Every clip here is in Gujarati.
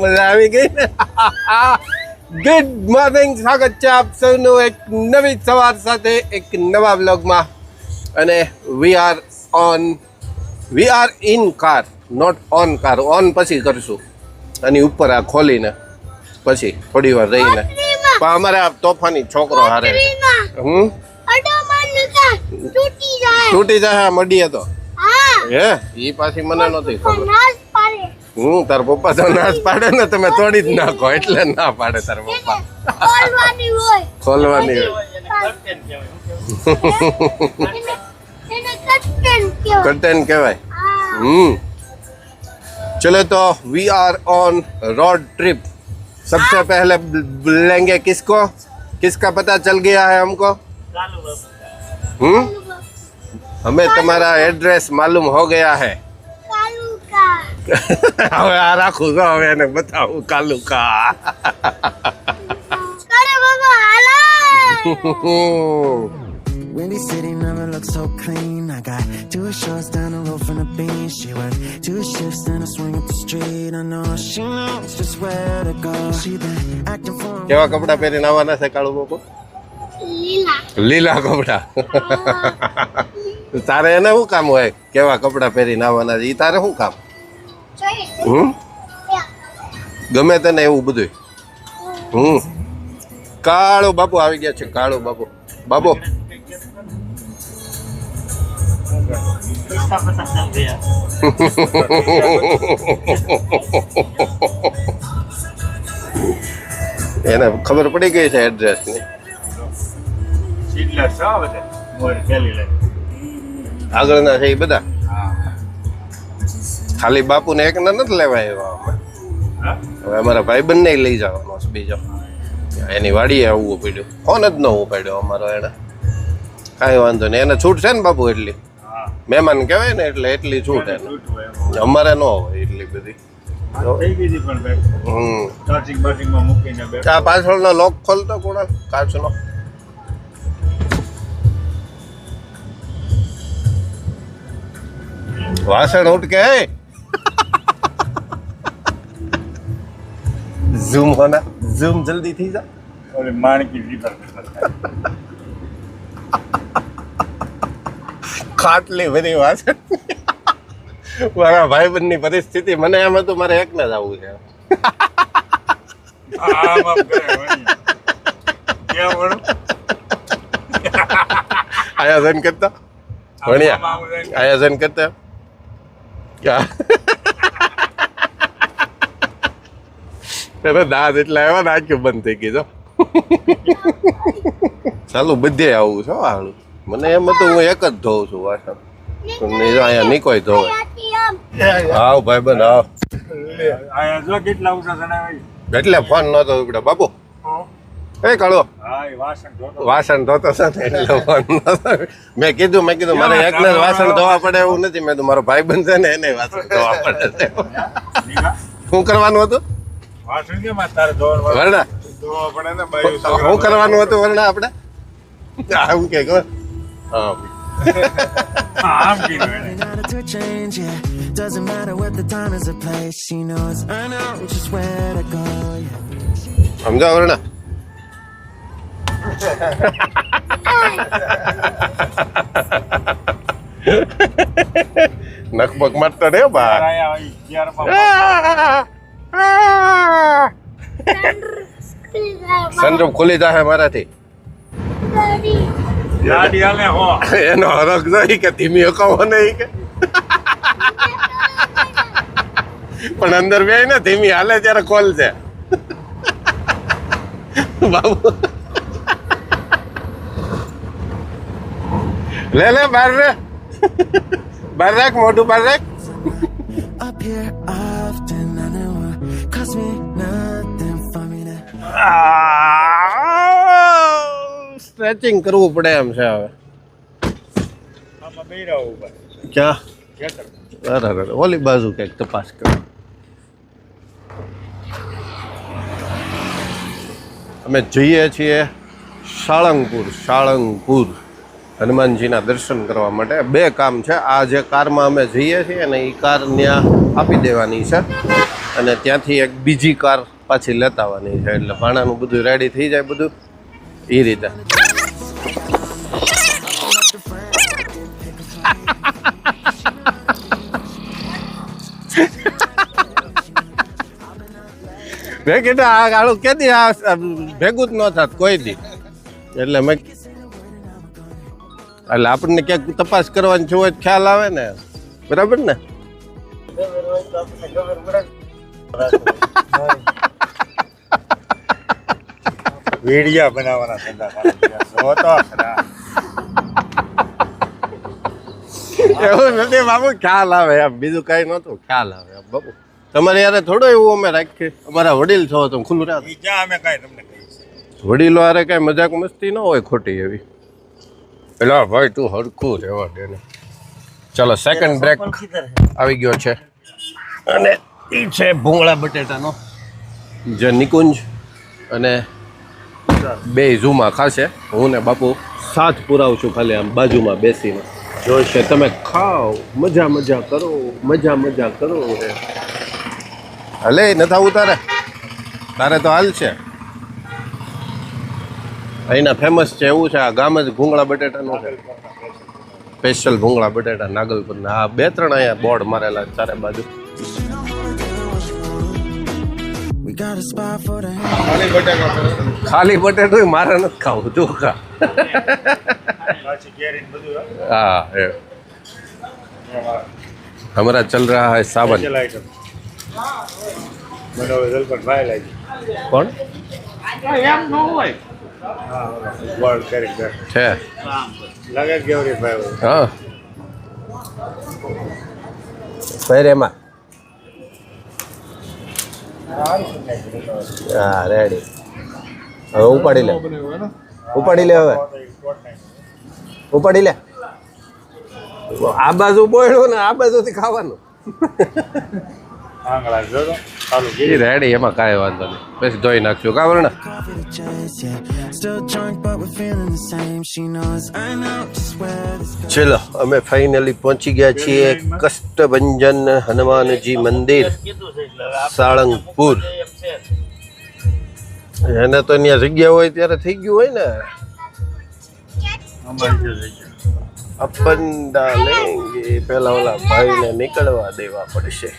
મજા આવી ગઈ ને. ગુડ મોર્નિંગ, સ્વાગત છે આપ સૌનું એક નવી સવાર સાથે એક નવા બ્લોગમાં. અને we are in car, not on car. On પછી કરશું આની ઉપર આ ખોલીને પછી થોડી વાર રહીને. પણ અમારે આ તોફાની છોકરો હારે તૂટી જાય મડીએ તો હે ઈ પાછી મને નથી ખબર. તાર પપ્પા તો નાશ પાડે ને, તમે તોડી જ નાખો એટલે ના પાડે તાર પપ્પા. ખોલવાની कर्टन कहवाय. चलो तो we are on road trip. सबसे पहले लेंगे किसको, किसका पता चल गया है हमको. हमें तुम्हारा एड्रेस मालूम हो गया है. હવે આ રાખું તો હવે એને બતાવું કાલુ કા. Windy City never looks so clean. I got 2 shorts down the road from the beach. She worked 2 shifts and I swing up the street. I know she knows just where to go. She been acting for કેવા કપડા પહેરીને આવવાના છે કાળુ બાપુ? લીલા કપડા. તારે એને શું કામ હોય કેવા કપડા પહેરીને આવવાના છે? ઈ તારે શું કામ? ગમે તને એવું બધું. કાળો બાપુ આવી ગયા છે. કાળો બાપુ. બાપુ એને ખબર પડી ગઈ છે એડ્રેસ ની. આગળના છે એ બધા. ખાલી બાપુ ને એક ને નથી લેવા આવ્યા. હવે અમારા ભાઈબંધ ને લઈ જવાનો છે બીજો. એની વાડીએ આવવું પડ્યું. ફોન જ ન ઉપાડ્યો અમારો એને. કાંઈ વાંધો નહીં, એને છૂટ છે ને બાપુ એટલી. મહેમાન કહેવાય ને એટલે એટલી છૂટ એને. અમારે ન હોય એટલી બધી. આ પાછળનો લોક ખોલતો કોણ કાચનો. વાસણ ઉઠકે હે. ઝૂમ હોના, ઝૂમ જલ્દી થઈ જા. ઓલે માણકી દીપર ખાટલી બધી વાસણ. મારા ભાઈબંધની પરિસ્થિતિ મને એમ હતું મારે એકને જ આવવું છે. આયોજન કરતા ભણ્યા આયોજન કરતા દાદ એટલે આવ્યા ને આંખ્યું બંધ થઈ ગઈ. ચાલુ બધે આવું છો હાલું. મને એમ હતું હું એક જ ધોઉં છું વાસણ. અહીંયા નહીં કોઈ ધોવે. આવ ભાઈ બંધ આવ. એટલે ફોન નતો ઉપડે બાપુ. એ કાળો વાસણ ધોતો છે ને એટલે ફોન નતો. મેં કીધું મારે એકને જ વાસણ ધોવા પડે એવું નથી. મેં તો મારો ભાઈ બંધ છે ને એને વાસણ ધોવા પડે છે. શું કરવાનું હતું વર્ણા? શું કરવાનું હતું વર્ણા આપણે? આવું કે ખબર? હા to change, yeah. Doesn't matter what the time is or place. She knows I know just where to go. Yeah. સમજા વર્ણા? નખબક મારતો રે બા. સંરૂપ ખુલી જાય મારાથી. એનો હરખ જોઈ કે ધીમી હકાવો નહીં કે. પણ અંદર બે ને ધીમી હાલે ત્યારે કોલ છે બાબુ. લે બાર રે, બાર રાખ, મોઢું બાર રાખ. Up here often, I know it cost me nothing for me to. Stretching કરવું પડે એમ છે હવે. ક્યાં? અરે ઓલી બાજુ કઈક તપાસ કરો. અમે જઈએ છીએ સાળંગપુર હનુમાનજીના દર્શન કરવા માટે. 2 કામ છે. આ જે કારમાં અમે જઈએ છીએ ને એ કાર ત્યાં આપી દેવાની છે અને ત્યાંથી એક બીજી કાર પાછી લેતા આવવાની છે એટલે ભાણાનું બધું રેડી થઈ જાય બધું એ રીતે. મેં કીધું આ ગાળું કેદી આ ભેગું જ ન થાત કોઈ દી એટલે મેં એટલે આપણને ક્યાંક તપાસ કરવાની છે હોય ખ્યાલ આવે ને બરાબર ને. વિડિયા બનાવવાના ધંધા એવું નથી બાબુ ખ્યાલ આવે એમ બીજું કઈ નતું ખ્યાલ આવે એમ બાબુ. તમારે યારે થોડો એવું અમે રાખીએ અમારા વડીલ છો તો ખુલ્લું રાખ. જ્યાં અમે કાંઈ તમને કહીએ વડીલો હારે કઈ મજાક મસ્તી ન હોય ખોટી એવી. પેલા ભાઈ તું હરખું રહેવા દે ને. ચાલો સેકન્ડ બ્રેક આવી ગયો છે અને એ છે ભૂંગળા બટેટાનો જે નિકુંજ અને બે ઝૂમાં ખાશે. હું ને બાપુ સાથ પુરાવું છું ખાલી આમ બાજુમાં બેસીને જોઈશે તમે ખાઓ મજા મજા કરો મજા મજા કરો રે. હલે નથી આવું તારે તો હાલ છે. અહીંના ફેમસ છે એવું છે આ ગામ જ ભૂંગળા બટેટાનું છે સ્પેશિયલ ભૂંગળા બટેટા નાગલપુરના. આ 2-3 અહીંયા બોર્ડ મારેલા ચારે બાજુ. We got a spot for the ખાલી બટેટું મારે નથી ખાવું તું ખા. પાછી કેરી ને બધું હા એ હમારા ચલ રહા હૈ સાવન. આઈટમ મને જલપન ભાઈ લાગી કોણ વર્લ્ડ કેરેક્ટર છે લાગે કેવરી ભાઈ હા પહેરેમાં હા રેડી. હવે ઉપાડી લે હવે ઉપાડી લે. આ બાજુ બોયડું ને આ બાજુથી ખાવાનું આંગળા જો તો ચાલુ એ રેડી એમાં કાંઈ વાંધો નહીં પછી ધોઈ નાખશું કાબર ને. coffee to chase, yeah. Still drunk, but we're feeling the same. She knows I know just where this goes. ચલો અમે ફાઇનલી પહોંચી ગયા છીએ કષ્ટભંજન હનુમાનજી મંદિર સાળંગપુર. એને તો ત્યાં જગ્યા હોય ત્યારે થઈ ગયું હોય ને. अपन डालेंगे પેલા ઓલા ભાઈને નીકળવા દેવા પડશે.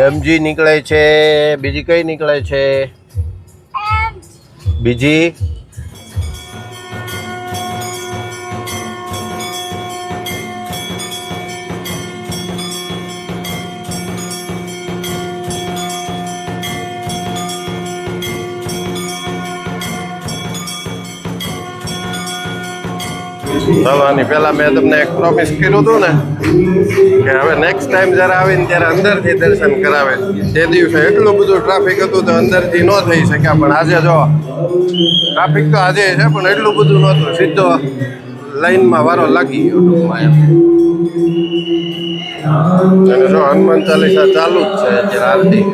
એમજી નીકળે છે બીજી કઈ નીકળે છે બીજી ચાલો આની પહેલા મેં તમને એક પ્રોમિસ કર્યું હતું ને કે હવે નેક્સ્ટ ટાઈમ જ્યારે આવીને ત્યારે અંદરથી દર્શન કરાવે. તે દિવસે એટલું બધું ટ્રાફિક હતું તો અંદરથી ન થઈ શક્યા પણ આજે જો ટ્રાફિક તો આજે છે પણ એટલું બધું નહોતું. સીધો લાઈનમાં વારો લાગી ગયો ટૂંકમાં એમ. અને જો હનુમાન ચાલીસા ચાલુ જ છે અત્યારે આરતી.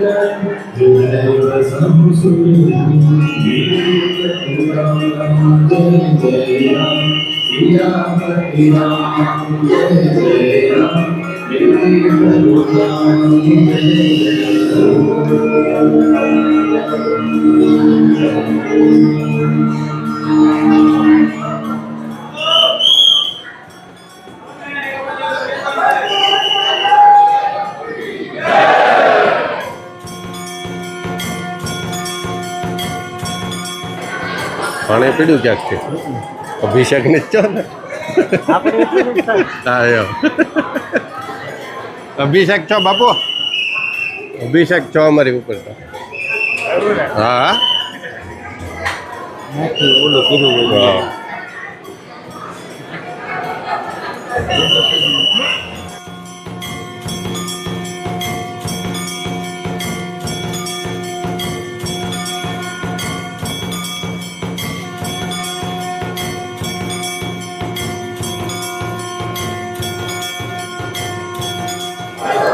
પાણી પીડ્યું ક્યાંકથી અભિષેક ને ચો ને હા એમ અભિષેક છો બાપુ અભિષેક છો અમારી ઉપર તો હા હા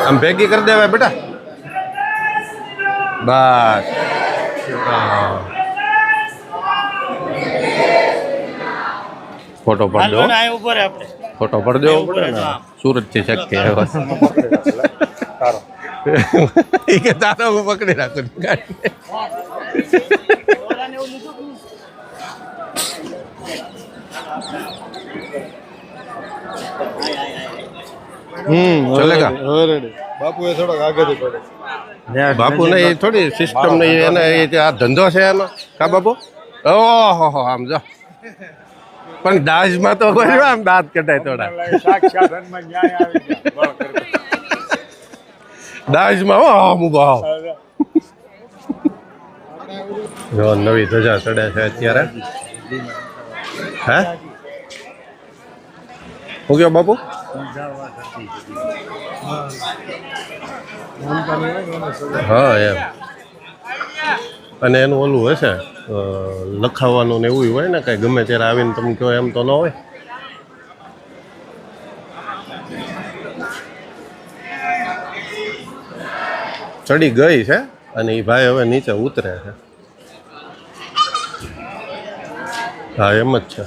આમ ભેગી કરી દેવાય બેટા બસ ફોટો પાડ દો ફોટો પાડ દો સુરત થી શક્તિ આવ્યો તારો એ કે તારો હું પકડી રાખું ગાડી. ચલેગા. બાપુ એ થોડોક આગળથી પડે. બાપુ ને એ થોડી સિસ્ટમ નહીં એને આ ધંધો છે એનો કા બાપુ. ઓહો આમ જો પણ દાજમાં તો કોઈ આમ દાંત કઢાય થોડા સાક્ષાત હનુમાન ન્યાય આવી ગયા. બળ કરી. દાજમાં આમ ઉભા જો નવી ધજા ચડે છે અત્યારે. હે હું ગયો બાપુ. હા એમ અને એનું ઓલું હશે લખાવાનું ને એવું હોય ને કાંઈ ગમે ત્યારે આવીને તમે કહો એમ તો ન હોય. ચડી ગઈ છે અને એ ભાઈ હવે નીચે ઉતરે છે. હા એમ જ છે.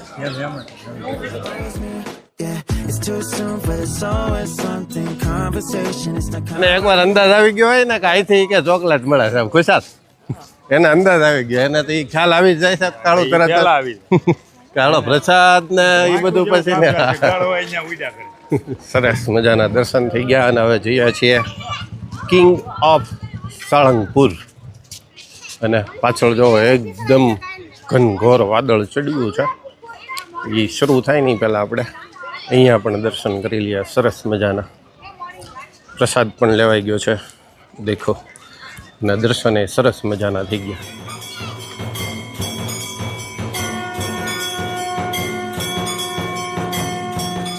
Yeah, it's too soon, but it's always something. Conversation is not અને એકવાર અંદાજ આવી ગયો હોય ને કે અહીંથી કે ચોકલેટ મળે છે ખુશાલ એને અંદાજ આવી ગયો એને તો એ ખ્યાલ આવી જ જાય છે કાળો તરત જ. પેલા આવી કાળો પ્રસાદ ને એ બધું પછી ને ગાળો અહીંયા ઉડ્યા કરે. સરસ મજાના દર્શન થઈ ગયા અને હવે જઈએ છીએ કિંગ ઓફ સાળંગપુર. અને પાછળ જો એકદમ ઘનઘોર વાદળ ચડ્યું છે. એ શરૂ થાય નહીં પહેલાં આપણે અહીંયા પણ દર્શન કરી લઈએ. સરસ મજાના પ્રસાદ પણ લેવાઈ ગયો છે દેખો અને દર્શન એ સરસ મજાના થઈ ગયા.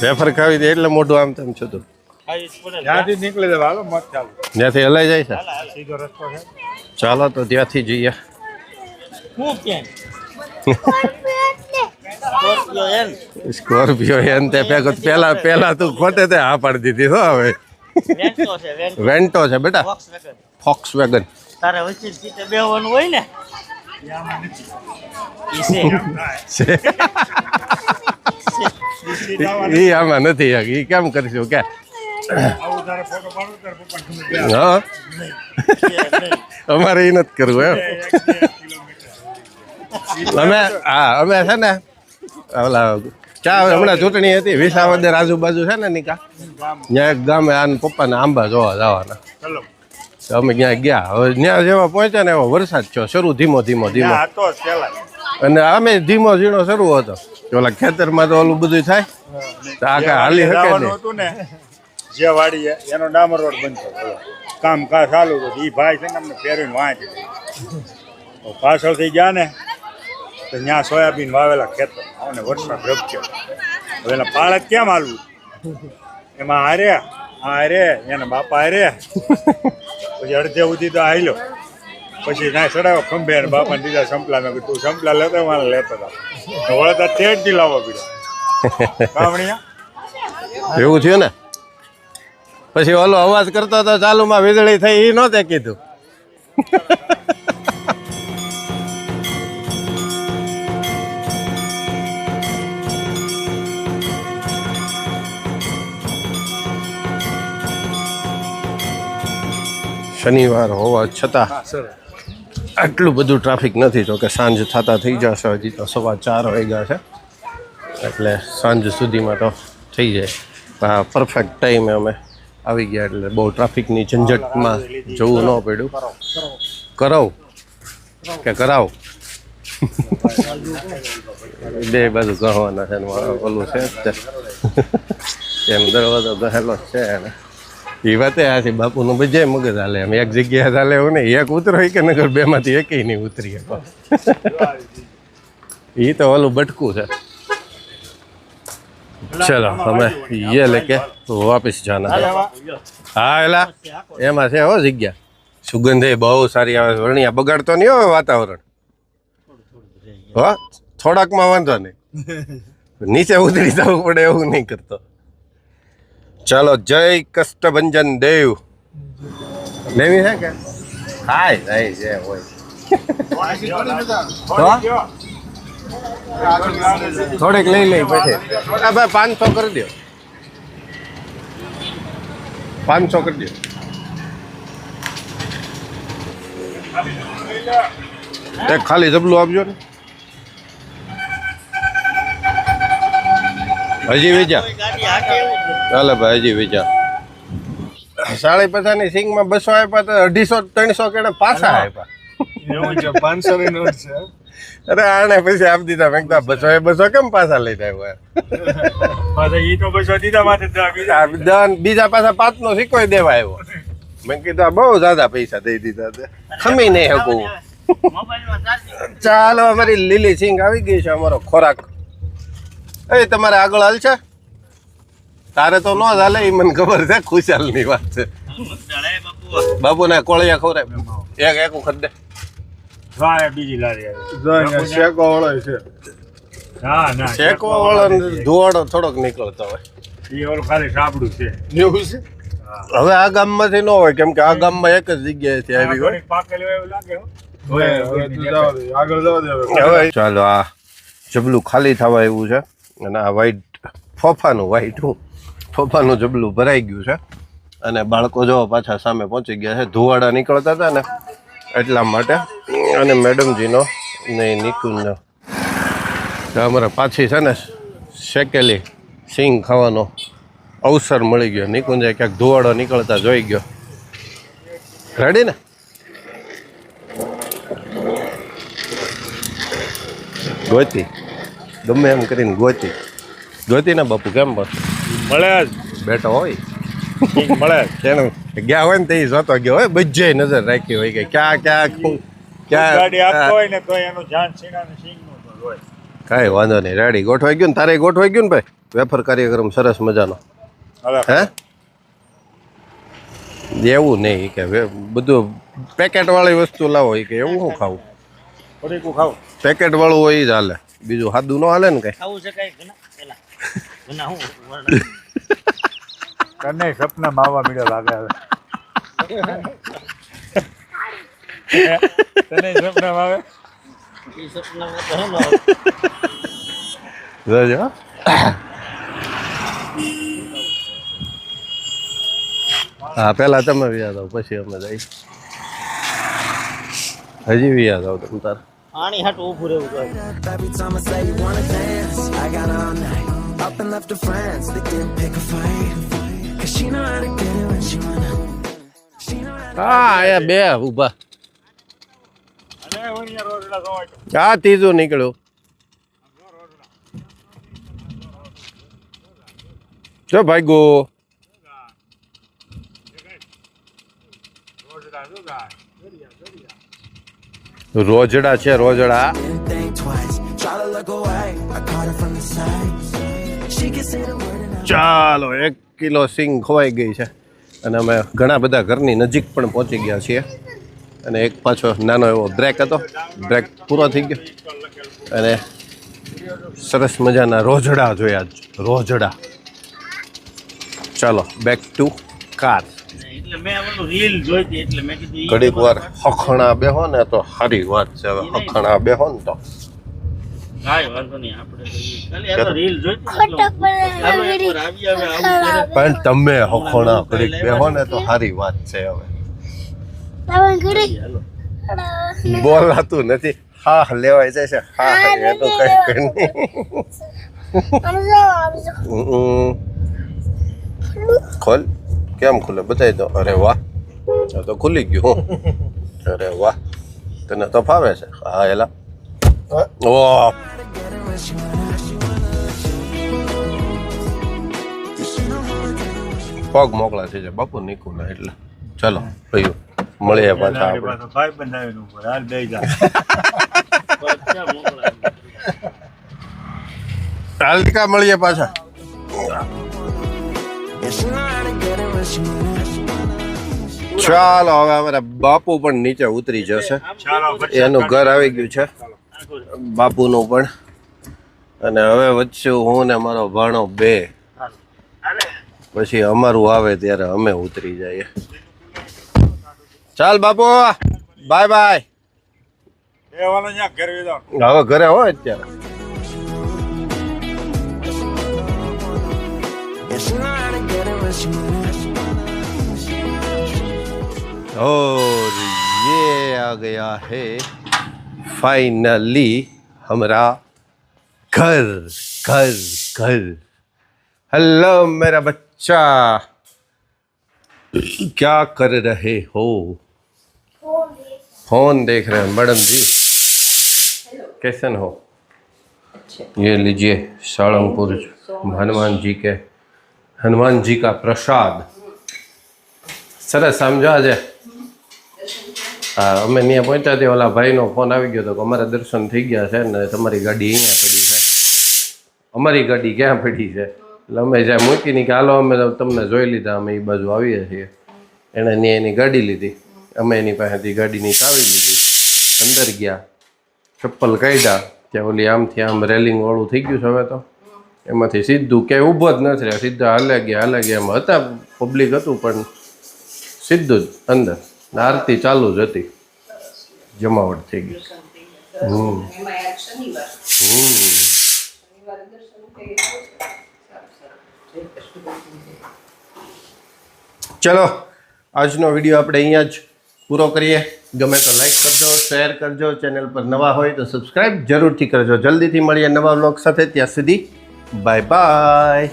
વેફર ખાવી દે એટલે મોઢું આમ તેમ છે. તું ત્યાંથી નીકળી જવા હાલો મત ચાલુ. ત્યાંથી હલાઈ જાય છે. સીધો રસ્તો છે. ચાલો તો ત્યાંથી જઈએ. સ્કોર્પિયો એન તે પેલા તું ખોટે તે હા પાડી દીધી હો. હવે વેન્ટો છે બેટા. Volkswagen. તારે વચ્ચે સીટે બેહવાનું હોય ને એ આમાં નથી. એ કેમ કરીશું કે આવું તારે ફોટો પાડું તારે પપ્પાને ખબર પડે. હા અમારે એ નથી કરવું એમ. અમે છે ને ઓલા ચા હમણાં ચૂંટણી હતી વિસાવદર આજુબાજુ છે ને નિકા ત્યાં એક ગામે આને પપ્પાને આંબા જોવા જવાના. ચલો તો અમે ત્યાં ગયા. હવે ત્યાં જેવા પહોંચ્યા ને એવો વરસાદ થયો શરૂ ધીમો ધીમો ત્યાં હતો જ પેલા. અને અમે ધીમો ઝીણો શરૂ હતો. ઓલા ખેતરમાં તો ઓલું બધું થાય તો આ કાંઈ હાલી શકે જવાનું નહીં. હતું ને જે વાડી એનો ડામર રોડ બંધ થયો. કામ ચાલુ હતું. એ ભાઈ છે ને અમને પહેરીને વાંચી પાછળથી ગયા ને તો ત્યાં સોયાબીન વાવેલા ખેતર અને વરસાદ રબક્યો. હવે એના પાળક કેમ હાલવું એમાં હારે એના બાપા હારે પછી અડધે સુધી તો હાલ્યો. પછી ના ચડાવ્યો ખંભે અને બાપાને દીધા સંપલા. મેં કીધું તું સંપલા લેતો મારે લેતો હતા વળતા તેડથી લાવવા પીડ્યો કામણીયા. એવું થયું ને પછી ઓલો અવાજ કરતો હતો ચાલુમાં વીજળી થઈ એ નહોતે કીધું. શનિવાર હોવા છતાં આટલું બધું ટ્રાફિક નથી. જો કે સાંજ થતા થઈ જશે. હજી તો 4:15 વાગ્યા છે એટલે સાંજ સુધીમાં તો થઈ જાય. પરફેક્ટ ટાઈમે અમે આવી ગયા એટલે બહુ ટ્રાફિકની ઝંઝટમાં જવું ન પડ્યું. કરાવ કે કરાવ બે બાજુ કહેવાના છે. ઓલું છે એમ દરવાજો ગહેલો છે એને એ વાતે આ છે. બાપુનું બધે મગજ હાલે એમ એક જગ્યાએ હાલે એવું નહીં. એક ઉતરો કે નગર બેમાંથી એકેય નહીં ઉતરી શકો. એ તો ઓલું બટકું છે. ચલો હમે ये लेके वापस जाना है. હા એલા એમાં છે હો જગ્યા. સુગંધ એ બહુ સારી આવે છે. વરણિયા બગાડતો નહીં હોય વાતાવરણ. હો થોડાકમાં વાંધો નહીં. નીચે ઉતરી જવું પડે એવું નહીં કરતો. ચાલો જય કષ્ટભંજન દેવ. લેવી છે કે હાય હાય જે હોય થોડીક લઈ લઈ પછી. ભાઈ 500 કરી દો. 500 કરી દો. એક ખાલી જબલું આપજો ને. હજી વેચા ગાડી હાકે એવું જ. ચાલે ભાઈ હજી વેચા. 50 ની સિંગમાં 200 આપ્યા તો 250-300 કેડે પાછા આપ્યા. એવું છે 500 ની નોટ છે અરે આને પછી આપી દીધા. મેં કીધું 200 કેમ પાછા લઈને આવ્યા? પાછા ઈ તો પૈસા દીધા માથે બીજા પાછા 5 નો સિક્કો દેવા આવ્યો. મેં કીધું આ બહુ જ્યાદા પૈસા દઈ દીધા છે, ખમી નહીં શકું. મોબાઈલમાં ચાર્જિંગ. ચાલો અમારી લીલી સિંગ આવી ગઈ છે, અમારો ખોરાક. એ તમારે આગળ હાલ છે? તારે તો ન જ હાલે, એ મને ખબર છે. ખુશાલની વાત છે. જણાય બાપુ. બાપુને કોળિયા ખવડાય. એક વખત દે. વાય બીજી લારી આવી જો અહીંયા શેકો વાળો છે ના શેકો વાળો ધુવાડો થોડોક નીકળતો હોય. એ ઓલું ખાલી સાબડું છે એવું છે હવે આ ગામમાંથી ન હોય, કેમ કે આ ગામમાં એક જ જગ્યાએથી આવી હોય. પાકેલું એવું લાગે હો. હવે તું જવા દે આગળ જવા દે હવે હવે ચાલો, આ જબલું ખાલી થવા આવ્યું છે અને આ વ્હાઈટ ફોફાનું જબલું ભરાઈ ગયું છે. અને બાળકો જો પાછા સામે પહોંચી ગયા છે. ધુવાડા નીકળતા હતા ને એટલા માટે. અને મેડમજીનો ને નિકુંજનો અમારે પાછી છે ને શેકેલી સિંગ ખાવાનો અવસર મળી ગયો. નિકુંજે ક્યાંક ધુવાડો નીકળતા જોઈ ગયો. રેડી ને? ગોતી ગમે એમ કરીને ગોતી ને બાપુ. કેમ બસ મળે જ બેઠો હોય ઠીક મળે જ. તેનું ગયા હોય ને તે જોતો ગયો હોય, બજે નજર રાખી હોય કે ક્યાં ગાડી આપતો ક્યાં. હોય ને તો એનું ધ્યાન સીના ને સિંગ નું તો હોય. કાંઈ વાંધો નહીં, રેડી ગોઠવાઈ ગયું ને? તારે ગોઠવાઈ ગયું ને ભાઈ? વેફર કાર્યક્રમ સરસ મજાનો. હવે હે એવું નહીં કે બધું પેકેટ વાળી વસ્તુ લાવો કે એવું શું ખાવું? થોડીક ખાવ પેકેટ વાળું હોય એ જ હાલે, બીજું સાદું ન હાલે ને કઈ. ખાવું છે કઈ ઘણા પેલા ઘણા હું તને સપનામાં આવવા મળ્યો લાગે હવે તને સપનામાં આવે ઈ સપનામાં તો હે ને જોજો. હા પેલા તમે વ્યાજ આવો પછી અમે જઈ. હજી વ્યાજ આવો તમે તાર. પાણી હાટું ઊભું રહેવું જોઈએ. Every time I say you wanna dance, I got all night. Up and left her friends, they didn't pick a fight. Cause she know how to get it when she wanna. She know how to. હા અહીંયા બે ઊભા. અને વણિયા રોજડા જોવાય તો આ ત્રીજું નીકળ્યું. જો ભાઈ રોજડા જો ગાય રોજડા છે, રોજડા. Didn't think twice. Try to look away. I caught her from the side. She can say the word and I. ચાલો 1 કિલો સિંગ ખવાઈ ગઈ છે. અને અમે ઘણા બધા ઘરની નજીક પણ પહોંચી ગયા છીએ. અને એક પાછો નાનો એવો બ્રેક હતો, બ્રેક પૂરો થઈ ગયો. અને સરસ મજાના રોજડા જોયા. રોજડા. ચાલો બેક ટુ કાર. એટલે મેં ઓલું રીલ જોઈતી એટલે મેં કીધું ઈ ઘડીક વાર હખણા બેહો ને તો સારી વાત છે. હવે હખણા બેહો ને તો કાંઈ વાંધો નહીં આપણે તો ઈ ખાલી આ તો રીલ જોઈતી એટલે ચાલો એકવાર આવી હવે આવું કરે. પણ તમે હખણા ઘડીક બેહો ને તો સારી વાત છે. હવે હાલો. બોલાતું નથી. હા લેવાય જાય છે. હા એ તો કઈ નહીં. ખોલ. કેમ ખુલે બતાવી દો. અરે વાહ, આ તો ખુલી ગયું. અરે વાહ, તને તો ફાવે છે. હા એલા. ઓહ પગ મોકલા થઈ જાય બાપુ નીકું ને એટલે. ચલો ભાઈઓ મળીએ પાછા આપણે. પાછો ભાઈ બંધાવીને ઉપર હાલ બે જા ક્યાં મોકલાય? હાલકા મળીએ પાછા. Yeah, she know how to get it when she wanna. ચાલો હવે અમારા બાપુ પણ નીચે ઉતરી જશે. ચાલો એનું ઘર આવી ગયું છે બાપુનું પણ. અને હવે વચ્ચે હું ને મારો ભાણો બે. પછી અમારું આવે ત્યારે અમે ઉતરી જઈએ. ચાલ બાપુ બાય બાય. એ વાલો ત્યાં ઘરે વિદો હવે ઘરે હોય અત્યારે. Yeah, she know how to get it when she wanna. ઓ યે आ गया है फाइनली हमारा घर घर घर। हेलो मेरा बच्चा, क्या कर रहे हो? फोन देख रहे हैं मैडम जी। कैसे हो? ये लीजिए सालंगपुर हनुमान जी का प्रसाद। સરસ સમજો આજે અમે ત્યાં પહોંચ્યા ત્યાં ઓલા ભાઈનો ફોન આવી ગયો હતો કે અમારા દર્શન થઈ ગયા છે ને તમારી ગાડી અહીંયા પડી છે। અમારી ગાડી ક્યાં પડી છે? એટલે અમે જ્યાં મૂકી નહીં કે હાલો અમે તમને જોઈ લીધા, અમે એ બાજુ આવીએ છીએ। એણે ને એની ગાડી લીધી, અમે એની પાસેથી ગાડીની ચાવી લીધી, અંદર ગયા, ચપ્પલ કાઢ્યા, ત્યાં ઓલી આમથી આમ રેલિંગ વાળું થઈ ગયું છે હવે તો, એમાંથી સીધું ક્યાંય ઊભો જ નથી રહ્યા, સીધા હાલે ગયા એમ હતા, પબ્લિક હતું પણ સીધું જ અંદર, આરતી ચાલુ જ હતી, જમાવટ થઈ ગઈ। ચલો આજનો વિડીયો આપણે અહીંયા જ પૂરો કરીએ। ગમે તો લાઈક કરજો, શેર કરજો, ચેનલ પર નવા હોય તો સબસ્ક્રાઈબ જરૂરથી કરજો। જલ્દીથી મળીએ નવા વ્લોગ સાથે, ત્યાં સુધી bye bye,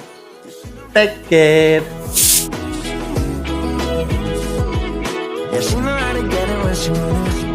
take care. Yeah, she know how to get it when she want it.